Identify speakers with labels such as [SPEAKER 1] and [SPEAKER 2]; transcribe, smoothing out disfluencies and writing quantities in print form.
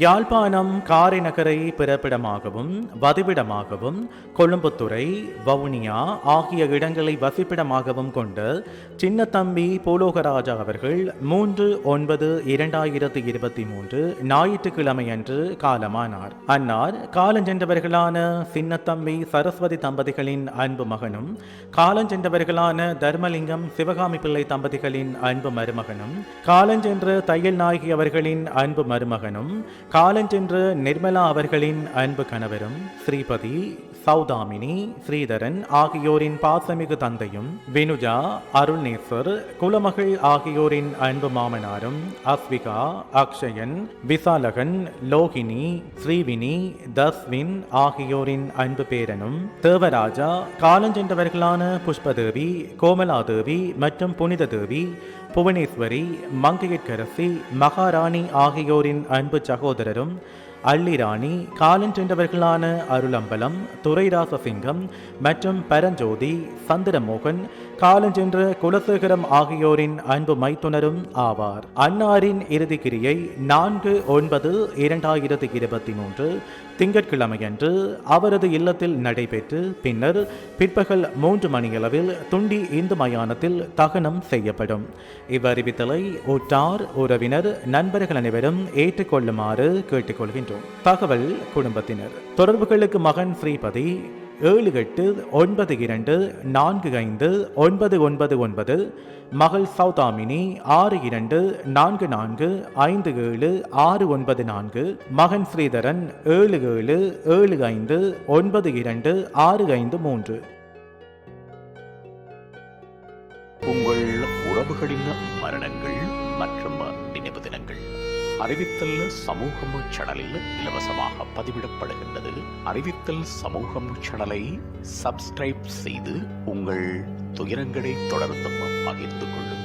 [SPEAKER 1] யாழ்ப்பாணம் காரைநகரை பிறப்பிடமாகவும் வதிவிடமாகவும் கொழும்புத்துறை வவுனியா ஆகிய இடங்களை வசிப்பிடமாகவும் கொண்ட சின்னத்தம்பி பூலோகராஜா அவர்கள் 3/9/2023 ஞாயிற்றுக்கிழமையன்று காலமானார். அன்னார் காலஞ்சென்றவர்களான சின்னத்தம்பி சரஸ்வதி தம்பதிகளின் அன்பு மகனும் காலஞ்சென்றவர்களான தர்மலிங்கம் சிவகாமி பிள்ளை தம்பதிகளின் அன்பு மருமகனும் காலஞ்சென்ற தையல் நாயகி அவர்களின் அன்பு மருமகனும் காலஞ்சென்று நிர்மலா அவர்களின் அன்பு கணவரும் ஸ்ரீபதி சௌதாமினி ஸ்ரீதரன் ஆகியோரின் பாசமிகு தந்தையும் வினுஜா அருள்நேசர் குலமகள் ஆகியோரின் அன்பு மாமனாரும் அஸ்விகா அக்ஷயன் விசாலகன் லோகினி ஸ்ரீவினி தஸ்வின் ஆகியோரின் அன்பு பேரனும் தேவராஜா காலஞ்சென்றவர்களான புஷ்பதேவி கோமலாதேவி மற்றும் புனித தேவி புவனேஸ்வரி மங்கையற்கரசி மகாராணி ஆகியோரின் அன்பு சகோதரரும் அள்ளிராணி காலஞ்சென்றவர்களான அருளம்பலம் துரைராசசிங்கம் மற்றும் பரஞ்சோதி சந்திரமோகன் காலஞ்சென்ற குலசேகரம் ஆகியோரின் அன்பு மைத்துனரும் ஆவார். அன்னாரின் இறுதிக்கிரியை 4/9/2023 திங்கட்கிழமையன்று அவரது இல்லத்தில் நடைபெற்று பின்னர் பிற்பகல் 3 மணியளவில் துண்டி இந்து மயானத்தில் தகனம் செய்யப்படும். இவ்வறிவித்தலை உற்றார் உறவினர் நண்பர்கள் அனைவரும் ஏற்றுக்கொள்ளுமாறு கேட்டுக்கொள்கின்றோம். தகவல் குடும்பத்தினர் தொடர்புகளுக்கு மகன் ஸ்ரீபதி 7892459999, மகள் சௌதாமினி 6244575694, மகன் ஸ்ரீதரன் 7775926553.
[SPEAKER 2] உங்கள் உறவுகளின் மரணங்கள் மற்றும் நினைவு தினங்கள் அறிவித்தல் சமூகம் சேனலில் இலவசமாக பதிவிடப்படுகின்றது. அறிவித்தல் சமூகம் சேனலை சப்ஸ்கிரைப் செய்து உங்கள் துயரங்களை தொடர்ந்து பகிர்ந்து கொள்ளுங்கள்.